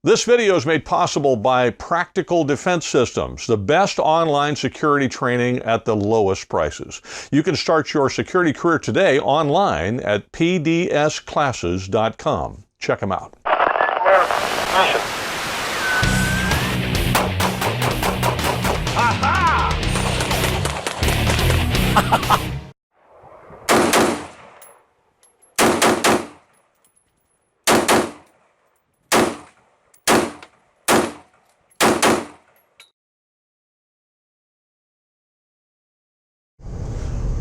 This video is made possible by Practical Defense Systems, the best online security training at the lowest prices. You can start your security career today online at pdsclasses.com. Check them out.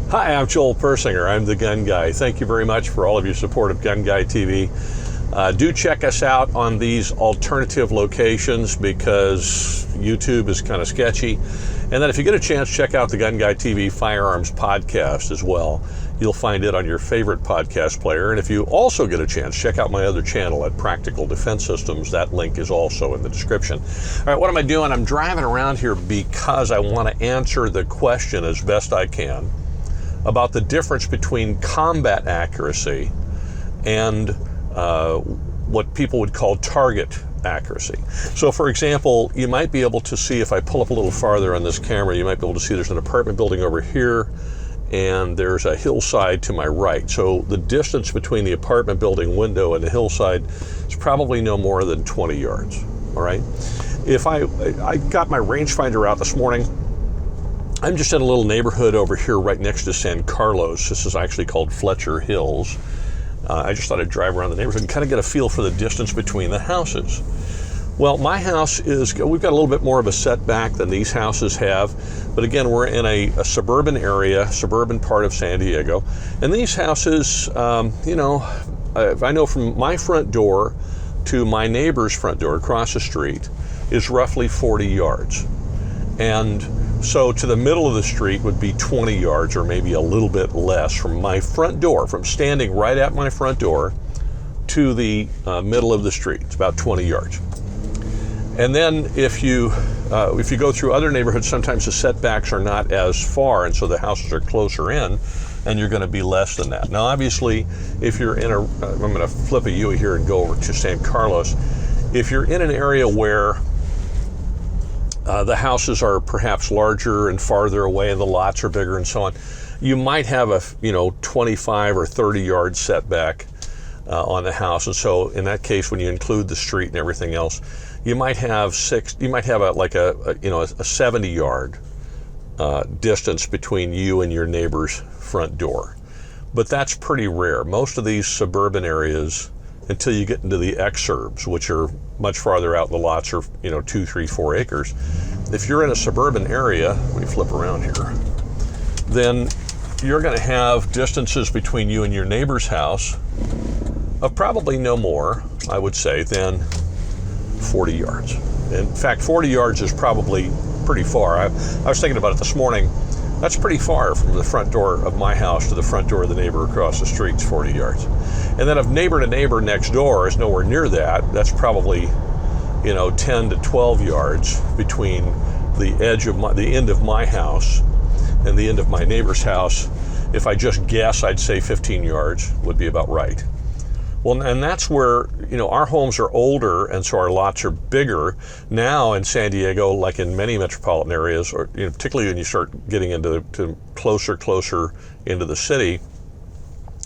Hi, I'm Joel Persinger. I'm the Gun Guy. Thank you very much for all of your support of GunGuyTV. Do check us out on these alternative locations because YouTube is kind of sketchy. And then if you get a chance, check out the GunGuyTV Firearms podcast as well. You'll find it on your favorite podcast player. And if you also get a chance, check out my other channel at Practical Defense Systems. That link is also in the description. All right, what am I doing? I'm driving around here because I want to answer the question as best I can about the difference between combat accuracy and what people would call target accuracy. So for example, you might be able to see, if I pull up a little farther on this camera, you might be able to see there's an apartment building over here and there's a hillside to my right. So the distance between the apartment building window and the hillside is probably no more than 20 yards, all right? If I got my rangefinder out this morning. I'm just in a little neighborhood over here right next to San Carlos. This is actually called Fletcher Hills. I just thought I'd drive around the neighborhood and kind of get a feel for the distance between the houses. Well, my house we've got a little bit more of a setback than these houses have, but again, we're in a suburban area, suburban part of San Diego, and these houses, I know from my front door to my neighbor's front door across the street is roughly 40 yards. And so to the middle of the street would be 20 yards or maybe a little bit less from my front door, from standing right at my front door to the middle of the street. It's about 20 yards. And then if you go through other neighborhoods, sometimes the setbacks are not as far, and so the houses are closer in, and you're going to be less than that. Now, obviously, if you're in I'm going to flip a U here and go over to San Carlos. If you're in an area where the houses are perhaps larger and farther away and the lots are bigger and so on, you might have a 25 or 30 yard setback on the house. And so in that case, when you include the street and everything else, you might have a 70 yard distance between you and your neighbor's front door. But that's pretty rare. Most of these suburban areas, until you get into the exurbs, which are much farther out, the lots are 2, 3, 4 acres. If you're in a suburban area, let me flip around here, then you're going to have distances between you and your neighbor's house of probably no more, I would say, than 40 yards. In fact, 40 yards is probably pretty far. I was thinking about it this morning. That's pretty far from the front door of my house to the front door of the neighbor across the street. It's 40 yards. And then if neighbor to neighbor next door is nowhere near that, that's probably 10 to 12 yards between the end of my house and the end of my neighbor's house. If I just guess, I'd say 15 yards would be about right. Well, and that's where, our homes are older, and so our lots are bigger. Now in San Diego, like in many metropolitan areas, or particularly when you start getting into closer into the city,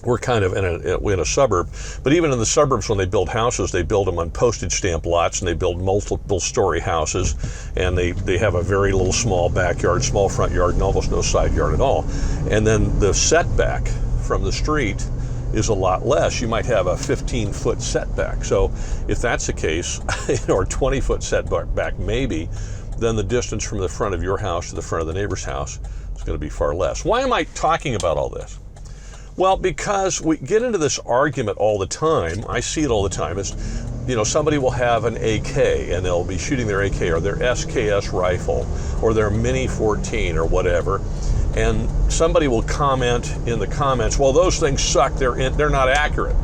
we're kind of in a suburb. But even in the suburbs, when they build houses, they build them on postage stamp lots, and they build multiple story houses, and they have a very little small backyard, small front yard, and almost no side yard at all. And then the setback from the street is a lot less. You might have a 15-foot setback. So if that's the case, or 20-foot setback maybe, then the distance from the front of your house to the front of the neighbor's house is going to be far less. Why am I talking about all this? Well, because we get into this argument all the time. I see it all the time. Is, somebody will have an AK and they'll be shooting their AK or their SKS rifle or their Mini 14 or whatever. And somebody will comment in the comments, well, those things suck, they're not accurate.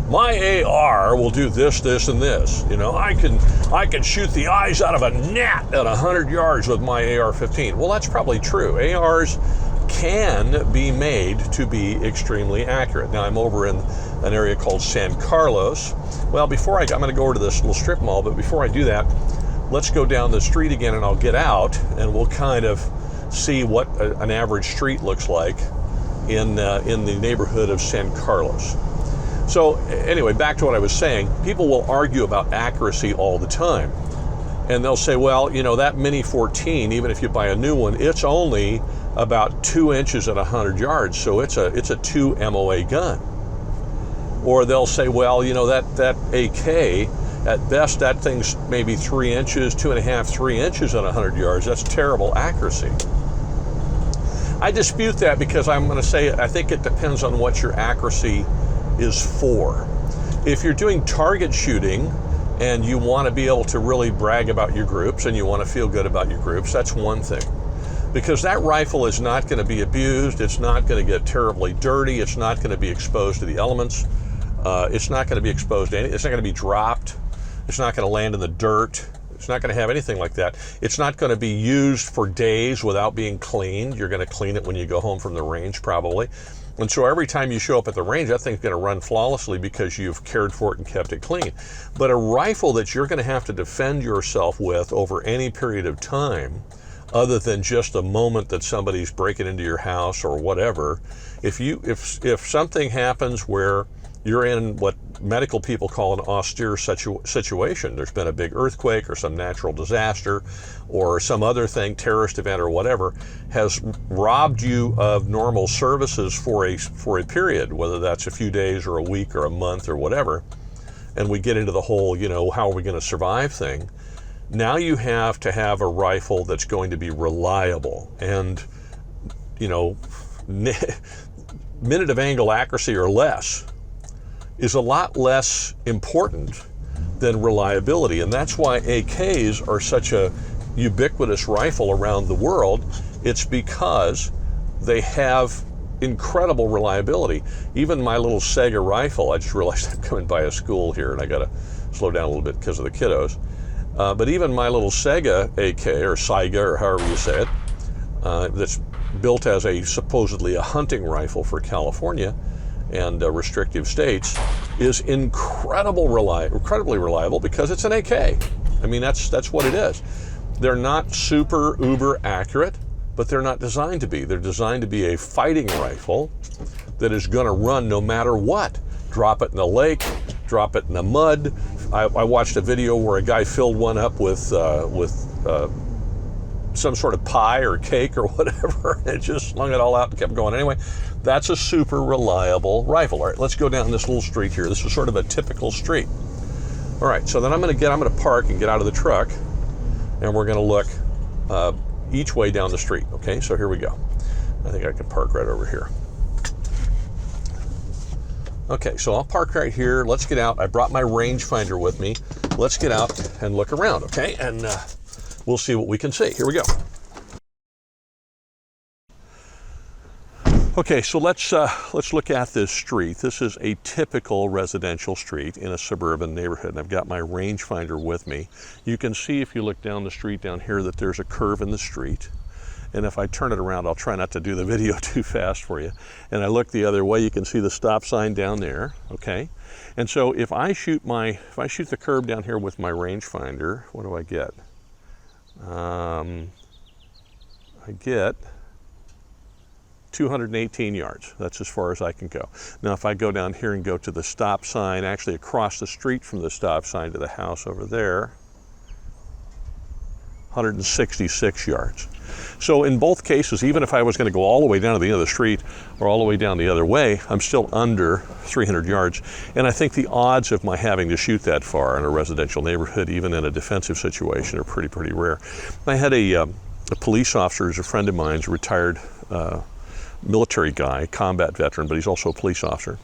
My AR will do this, this, and this. I can shoot the eyes out of a gnat at 100 yards with my AR-15. Well, that's probably true. ARs can be made to be extremely accurate. Now, I'm over in an area called San Carlos. Well, I'm going to go over to this little strip mall, but before I do that, let's go down the street again, and I'll get out and we'll kind of see what an average street looks like in the neighborhood of San Carlos. So anyway, back to what I was saying, people will argue about accuracy all the time. And they'll say, well, you know, that Mini 14, even if you buy a new one, it's only about 2 inches at 100 yards, so it's a 2 MOA gun. Or they'll say, well, you know, that AK, at best that thing's maybe 3 inches, 2.5, 3 inches at 100 yards. That's terrible accuracy. I dispute that, because I'm going to say I think it depends on what your accuracy is for. If you're doing target shooting and you want to be able to really brag about your groups and you want to feel good about your groups, that's one thing. Because that rifle is not going to be abused, it's not going to get terribly dirty, it's not going to be exposed to the elements, it's not going to be exposed to anything, it's not going to be dropped, it's not going to land in the dirt, it's not going to have anything like that. It's not going to be used for days without being cleaned. You're going to clean it when you go home from the range probably. And so every time you show up at the range, that thing's going to run flawlessly because you've cared for it and kept it clean. But a rifle that you're going to have to defend yourself with over any period of time, other than just a moment that somebody's breaking into your house or whatever, if something happens where you're in what medical people call an austere situation, there's been a big earthquake or some natural disaster or some other thing, terrorist event or whatever, has robbed you of normal services for a period, whether that's a few days or a week or a month or whatever, and we get into the whole, you know, how are we going to survive thing. Now you have to have a rifle that's going to be reliable, and, you know, minute of angle accuracy or less is a lot less important than reliability. And that's why AKs are such a ubiquitous rifle around the world. It's because they have incredible reliability. Even my little Sega rifle, I just realized I'm coming by a school here and I gotta slow down a little bit because of the kiddos. But even my little Sega AK, or Saiga, or however you say it, that's built as supposedly a hunting rifle for California and restrictive states, is incredibly reliable because it's an AK. I mean, that's what it is. They're not super uber accurate, but they're not designed to be. They're designed to be a fighting rifle that is going to run no matter what. Drop it in the lake, drop it in the mud. I watched a video where a guy filled one up with some sort of pie or cake or whatever, and just slung it all out and kept going. Anyway, that's a super reliable rifle. All right, let's go down this little street here. This is sort of a typical street. All right, so then I'm going to park and get out of the truck, and we're going to look each way down the street. Okay, so here we go. I think I can park right over here. Okay, so I'll park right here. Let's get out. I brought my rangefinder with me. Let's get out and look around, okay? And we'll see what we can see. Here we go. Okay, so let's look at this street. This is a typical residential street in a suburban neighborhood, and I've got my rangefinder with me. You can see if you look down the street down here that there's a curve in the street. And if I turn it around, I'll try not to do the video too fast for you. And I look the other way, you can see the stop sign down there, okay? And so if I shoot the curb down here with my rangefinder, what do I get? I get 218 yards. That's as far as I can go. Now if I go down here and go to the stop sign, actually across the street from the stop sign to the house over there, 166 yards. So in both cases, even if I was going to go all the way down to the end of the street or all the way down the other way, I'm still under 300 yards. And I think the odds of my having to shoot that far in a residential neighborhood, even in a defensive situation, are pretty rare. I had a police officer who's a friend of mine, a retired military guy, combat veteran, but he's also a police officer.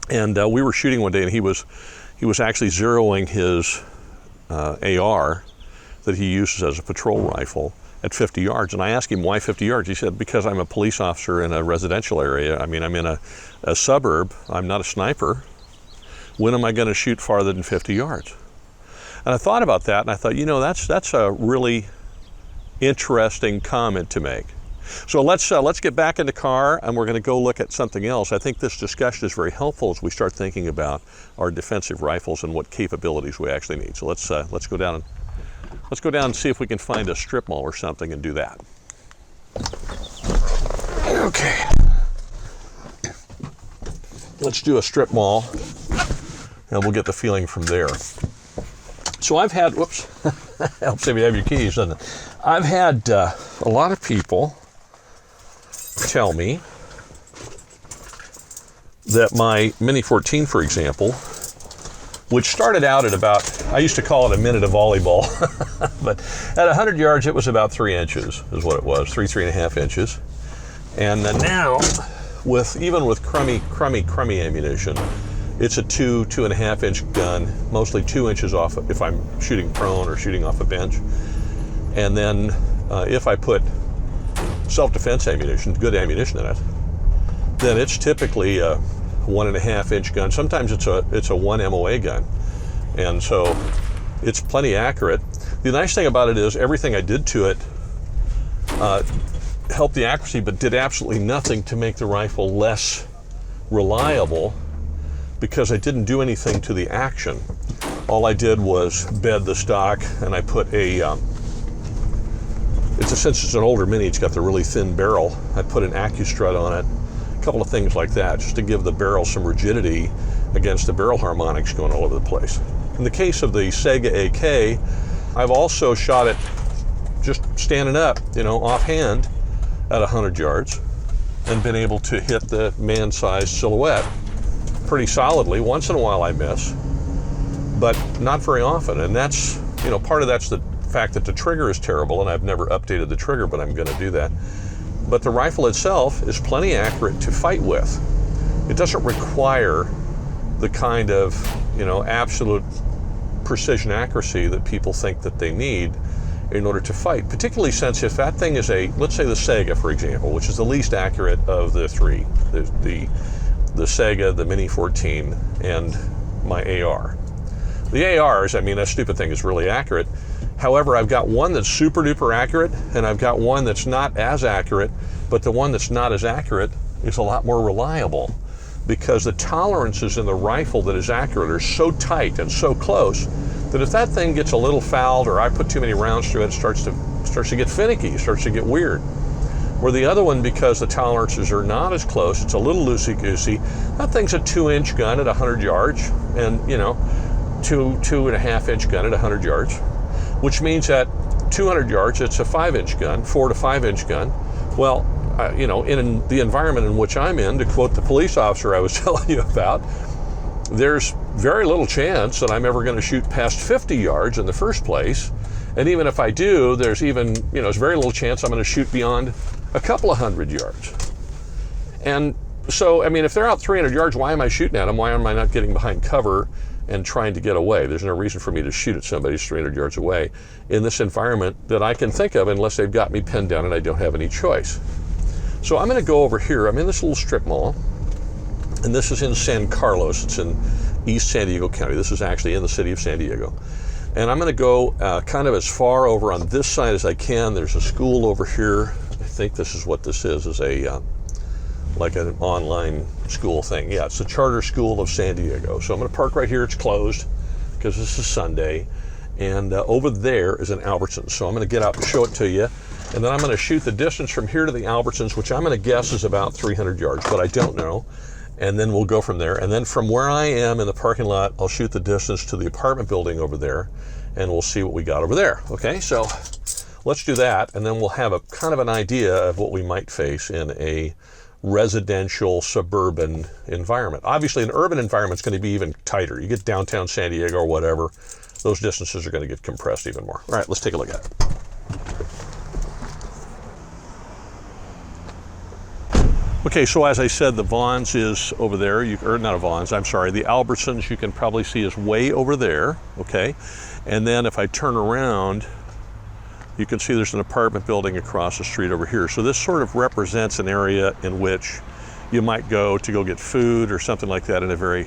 And we were shooting one day, and he was actually zeroing his AR that he uses as a patrol rifle at 50 yards. And I asked him, why 50 yards? He said, because I'm a police officer in a residential area. I mean, I'm in a suburb. I'm not a sniper. When am I going to shoot farther than 50 yards? And I thought about that, and I thought, you know, that's a really interesting comment to make. So let's get back in the car, and we're going to go look at something else. I think this discussion is very helpful as we start thinking about our defensive rifles and what capabilities we actually need. So let's go down and see if we can find a strip mall or something and do that. Okay. Let's do a strip mall, and we'll get the feeling from there. So I've had, whoops, helps if you have your keys, doesn't it? I've had a lot of people tell me that my Mini 14, for example, which started out at about, I used to call it a minute of volleyball, but at 100 yards it was about 3 inches is what it was, 3.5 inches. And now, even with crummy ammunition, it's a 2.5 inch gun, mostly 2 inches off if I'm shooting prone or shooting off a bench. And then if I put self-defense ammunition, good ammunition in it, then it's typically a 1.5 inch gun. Sometimes it's a 1 MOA gun. And so it's plenty accurate. The nice thing about it is everything I did to it helped the accuracy, but did absolutely nothing to make the rifle less reliable, because I didn't do anything to the action. All I did was bed the stock, and I put since it's an older Mini, it's got the really thin barrel. I put an AccuStrut on it, a couple of things like that, just to give the barrel some rigidity against the barrel harmonics going all over the place. In the case of the Sega AK, I've also shot it just standing up, offhand at 100 yards, and been able to hit the man-sized silhouette pretty solidly. Once in a while I miss, but not very often. And that's, part of that's the fact that the trigger is terrible, and I've never updated the trigger, but I'm going to do that. But the rifle itself is plenty accurate to fight with. It doesn't require the kind of, absolute precision accuracy that people think that they need in order to fight, particularly since if that thing is let's say the Sega, for example, which is the least accurate of the three, the Sega, the Mini 14, and my AR. The ARs, that stupid thing is really accurate. However, I've got one that's super duper accurate, and I've got one that's not as accurate, but the one that's not as accurate is a lot more reliable, because the tolerances in the rifle that is accurate are so tight and so close that if that thing gets a little fouled, or I put too many rounds through it, it starts to get finicky, it starts to get weird. Where the other one, because the tolerances are not as close, it's a little loosey-goosey. That thing's a 2-inch gun at 100 yards, and 2.5 inch gun at 100 yards, which means at 200 yards it's a 5-inch gun, 4 to 5 inch gun. Well, in the environment in which I'm in, to quote the police officer I was telling you about, there's very little chance that I'm ever going to shoot past 50 yards in the first place. And even if I do, there's very little chance I'm going to shoot beyond a couple of 100 yards. And so, if they're out 300 yards, why am I shooting at them? Why am I not getting behind cover and trying to get away? There's no reason for me to shoot at somebody who's 300 yards away in this environment that I can think of, unless they've got me pinned down and I don't have any choice. So I'm going to go over here. I'm in this little strip mall, and this is in San Carlos. It's in East San Diego County. This is actually in the city of San Diego. And I'm going to go kind of as far over on this side as I can. There's a school over here. I think this is what this is like an online school thing. Yeah, it's the Charter School of San Diego. So I'm going to park right here. It's closed because this is Sunday. And over there is an Albertsons. So I'm going to get out and show it to you. And then I'm going to shoot the distance from here to the Albertsons, which I'm going to guess is about 300 yards, but I don't know. And then we'll go from there. And then from where I am in the parking lot, I'll shoot the distance to the apartment building over there, and we'll see what we got over there. Okay, so let's do that, and then we'll have a kind of an idea of what we might face in a residential suburban environment. Obviously, an urban environment is going to be even tighter. You get downtown San Diego or whatever, those distances are going to get compressed even more. All right, let's take a look at it. Okay, so as I said, the Vons is over there, or not a Vons, I'm sorry, the Albertsons you can probably see is way over there, okay? And then if I turn around, you can see there's an apartment building across the street over here. So this sort of represents an area in which you might go to go get food or something like that in a very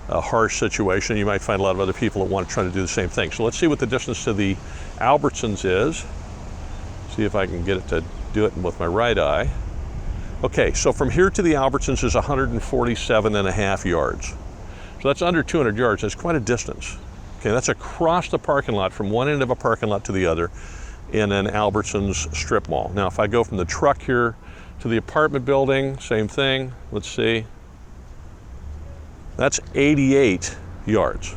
harsh situation. You might find a lot of other people that want to try to do the same thing. So let's see what the distance to the Albertsons is. See if I can get it to do it with my right eye. Okay, so from here to the Albertsons is 147.5 yards. So that's under 200 yards. That's quite a distance. Okay, that's across the parking lot from one end of a parking lot to the other in an Albertsons strip mall. Now, if I go from the truck here to the apartment building, same thing. Let's see. That's 88 yards.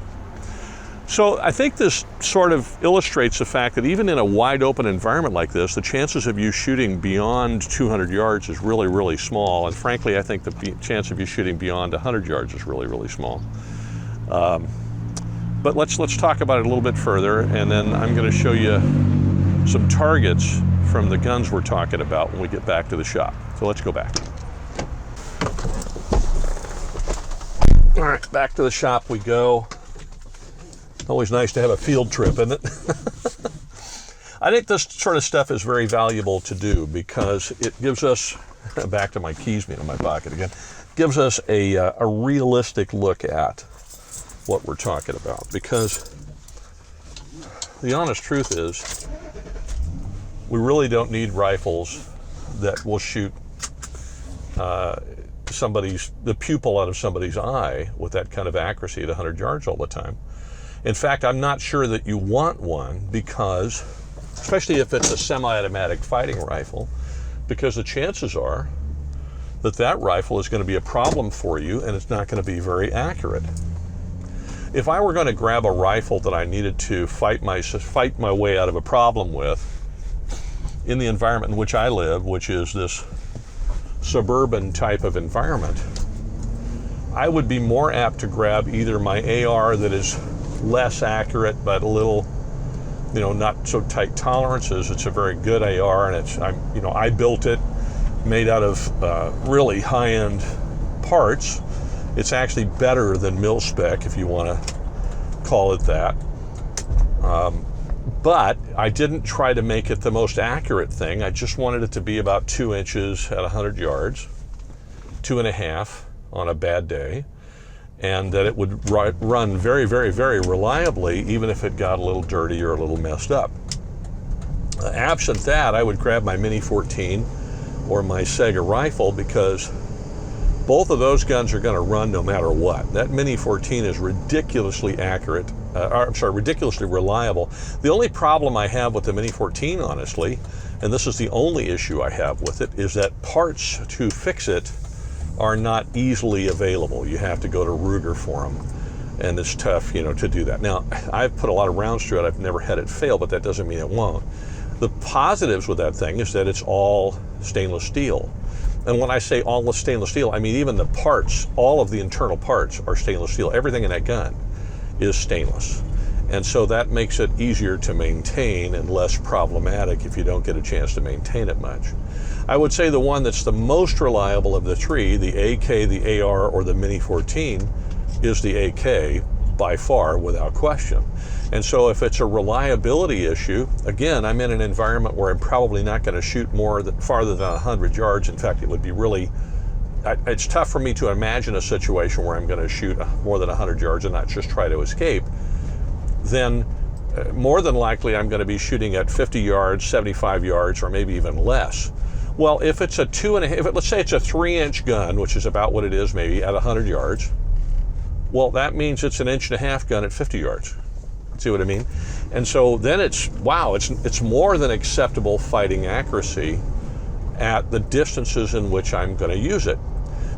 So I think this sort of illustrates the fact that even in a wide open environment like this, the chances of you shooting beyond 200 yards is really, really small. And frankly, I think the chance of you shooting beyond 100 yards is really, really small. But let's talk about it a little bit further, and then I'm going to show you some targets from the guns we're talking about when we get back to the shop. So let's go back. All right, back to the shop we go. Always nice to have a field trip, isn't it? I think this sort of stuff is very valuable to do because it gives us, back to my keys being in my pocket again, gives us a realistic look at what we're talking about. Because the honest truth is, we really don't need rifles that will shoot the pupil out of somebody's eye with that kind of accuracy at 100 yards all the time. In fact, I'm not sure that you want one because, especially if it's a semi-automatic fighting rifle, because the chances are that that rifle is going to be a problem for you and it's not going to be very accurate. If I were going to grab a rifle that I needed to fight my way out of a problem with in the environment in which I live, which is this suburban type of environment, I would be more apt to grab either my AR that is less accurate but a little, not so tight tolerances. It's a very good AR, and I built it, made out of really high-end parts. It's actually better than mil spec, if you want to call it that. But I didn't try to make it the most accurate thing. I just wanted it to be about 2 inches at 100 yards, 2.5 on a bad day, and that it would run very, very, very reliably, even if it got a little dirty or a little messed up. Absent that, I would grab my Mini 14 or my Sega rifle, because both of those guns are going to run no matter what. That Mini 14 is ridiculously accurate, ridiculously reliable. The only problem I have with the Mini 14, honestly, and this is the only issue I have with it, is that parts to fix it are not easily available. You have to go to Ruger for them, and it's tough, to do that. Now, I've put a lot of rounds through it. I've never had it fail, but that doesn't mean it won't. The positives with that thing is that it's all stainless steel. And when I say all stainless steel, I mean even the parts, all of the internal parts are stainless steel. Everything in that gun is stainless. And so that makes it easier to maintain and less problematic if you don't get a chance to maintain it much. I would say the one that's the most reliable of the three, the AK, the AR, or the Mini 14, is the AK by far, without question. And so if it's a reliability issue, again, I'm in an environment where I'm probably not going to shoot farther than 100 yards. In fact, it would be it's tough for me to imagine a situation where I'm going to shoot more than 100 yards and not just try to escape. Then more than likely I'm going to be shooting at 50 yards, 75 yards, or maybe even less. Well, if it's a 2.5, let's say it's a 3-inch gun, which is about what it is maybe at 100 yards, well, that means it's an 1.5 inch gun at 50 yards. See what I mean? And so then it's more than acceptable fighting accuracy at the distances in which I'm going to use it.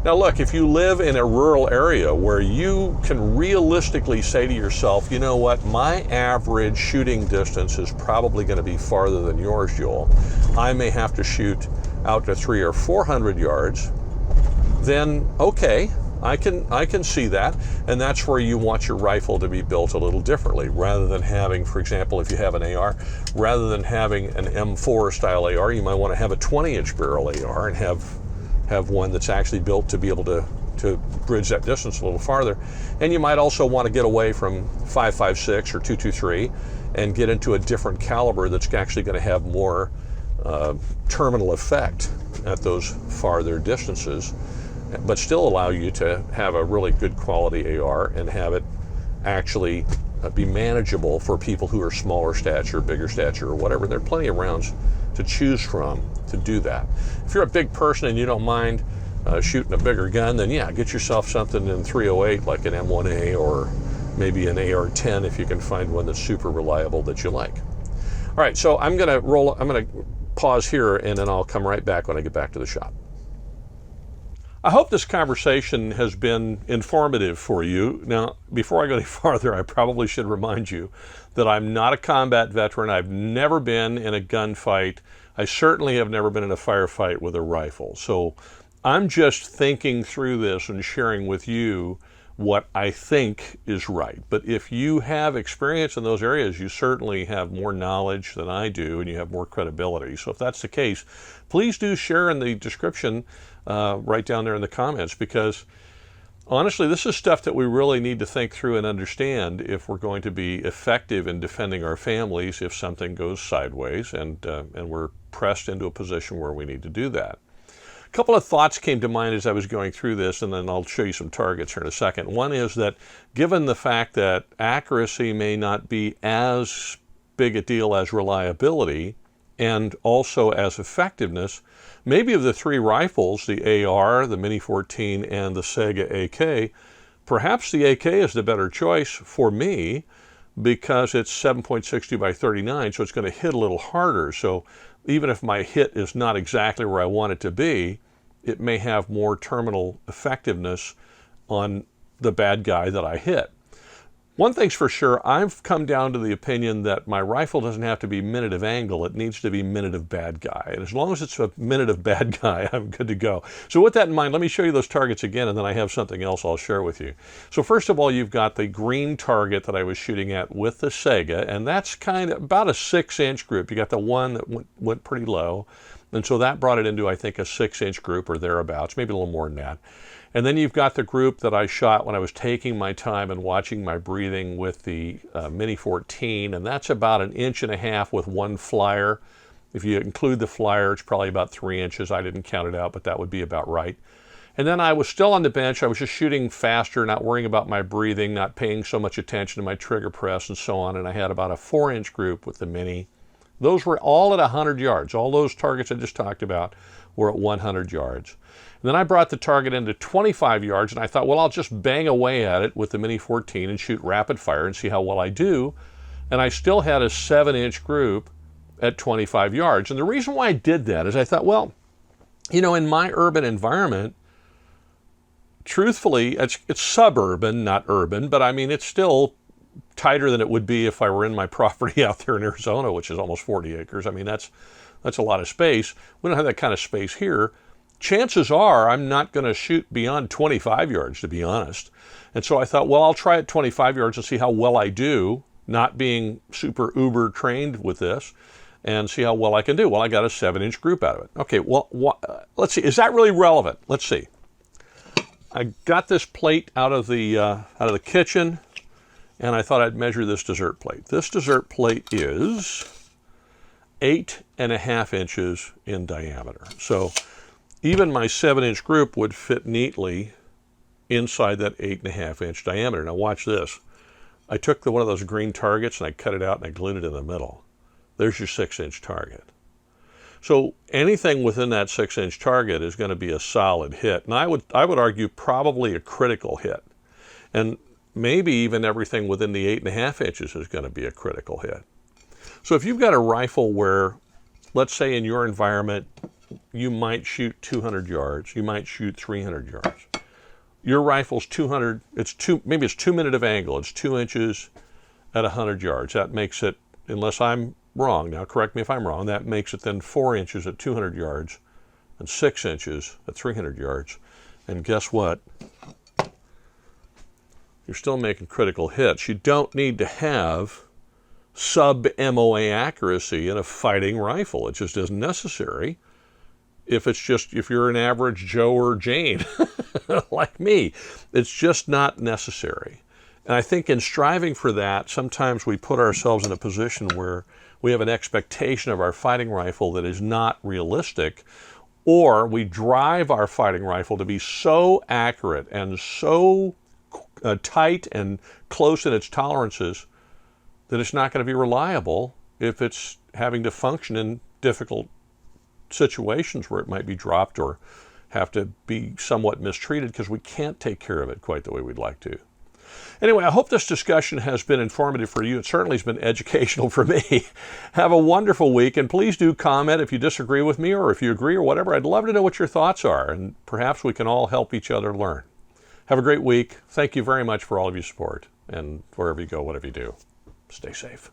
Now look, if you live in a rural area where you can realistically say to yourself, you know what, my average shooting distance is probably going to be farther than yours, Joel. I may have to shoot out to 300 or 400 yards. Then okay, I can see that, and that's where you want your rifle to be built a little differently. Rather than having, for example, if you have an AR, rather than having an M4 style AR, you might want to have a 20-inch barrel AR and have one that's actually built to be able to bridge that distance a little farther. And you might also want to get away from 5.56 or 223 and get into a different caliber that's actually going to have more terminal effect at those farther distances, but still allow you to have a really good quality AR and have it actually be manageable for people who are smaller stature, bigger stature, or whatever. There are plenty of rounds to choose from to do that. If you're a big person and you don't mind shooting a bigger gun, then yeah, get yourself something in 308 like an M1A or maybe an AR-10 if you can find one that's super reliable that you like. All right, so I'm gonna pause here and then I'll come right back when I get back to the shop. I hope this conversation has been informative for you. Now, before I go any farther, I probably should remind you that I'm not a combat veteran. I've never been in a gunfight. I certainly have never been in a firefight with a rifle. So I'm just thinking through this and sharing with you what I think is right. But if you have experience in those areas, you certainly have more knowledge than I do and you have more credibility. So if that's the case, please do share in the description right down there in the comments, because honestly, this is stuff that we really need to think through and understand if we're going to be effective in defending our families if something goes sideways and we're pressed into a position where we need to do that. A couple of thoughts came to mind as I was going through this, and then I'll show you some targets here in a second. One is that given the fact that accuracy may not be as big a deal as reliability and also as effectiveness, maybe of the three rifles, the AR, the Mini 14, and the Sega AK, perhaps the AK is the better choice for me because it's 7.62 by 39, so it's going to hit a little harder. So even if my hit is not exactly where I want it to be, it may have more terminal effectiveness on the bad guy that I hit. One thing's for sure, I've come down to the opinion that my rifle doesn't have to be minute of angle, it needs to be minute of bad guy. And as long as it's a minute of bad guy, I'm good to go. So with that in mind, let me show you those targets again, and then I have something else I'll share with you. So first of all, you've got the green target that I was shooting at with the Sega, and that's kind of about a 6-inch group. You got the one that went pretty low, and so that brought it into, I think, a 6-inch group or thereabouts, maybe a little more than that. And then you've got the group that I shot when I was taking my time and watching my breathing with the Mini 14, and that's about 1.5 inches with one flyer. If you include the flyer, it's probably about 3 inches. I didn't count it out, but that would be about right. And then I was still on the bench. I was just shooting faster, not worrying about my breathing, not paying so much attention to my trigger press and so on, and I had about a 4-inch group with the Mini. Those were all at 100 yards. All those targets I just talked about were at 100 yards. And then I brought the target into 25 yards, and I thought, well, I'll just bang away at it with the Mini 14 and shoot rapid fire and see how well I do. And I still had a 7-inch group at 25 yards. And the reason why I did that is I thought, well, you know, in my urban environment, truthfully, it's suburban, not urban, but I mean, it's still tighter than it would be if I were in my property out there in Arizona, which is almost 40 acres. I mean, that's a lot of space. We don't have that kind of space here. Chances are I'm not going to shoot beyond 25 yards, to be honest. And so I thought, well, I'll try at 25 yards and see how well I do, not being super uber trained with this, and see how well I can do. Well, I got a 7-inch group out of it. Okay, well, let's see. Is that really relevant? Let's see. I got this plate out of the kitchen, and I thought I'd measure this dessert plate. This dessert plate is 8.5 inches in diameter. So even my 7-inch group would fit neatly inside that 8.5-inch diameter. Now watch this. I took one of those green targets and I cut it out and I glued it in the middle. There's your 6-inch target. So anything within that 6-inch target is going to be a solid hit. And I would argue probably a critical hit. And maybe even everything within the 8.5 inches is going to be a critical hit. So if you've got a rifle where, let's say in your environment, you might shoot 200 yards, you might shoot 300 yards. Your rifle's 200, maybe it's 2 minute of angle, it's 2 inches at 100 yards. That makes it, unless I'm wrong, now correct me if I'm wrong, that makes it then 4 inches at 200 yards and 6 inches at 300 yards. And guess what? You're still making critical hits. You don't need to have sub-MOA accuracy in a fighting rifle. It just isn't necessary if you're an average Joe or Jane like me. It's just not necessary. And I think in striving for that, sometimes we put ourselves in a position where we have an expectation of our fighting rifle that is not realistic, or we drive our fighting rifle to be so accurate and so tight and close in its tolerances then it's not going to be reliable if it's having to function in difficult situations where it might be dropped or have to be somewhat mistreated because we can't take care of it quite the way we'd like to. Anyway, I hope this discussion has been informative for you. It certainly has been educational for me. Have a wonderful week, and please do comment if you disagree with me or if you agree or whatever. I'd love to know what your thoughts are, and perhaps we can all help each other learn. Have a great week. Thank you very much for all of your support, and wherever you go, whatever you do, stay safe.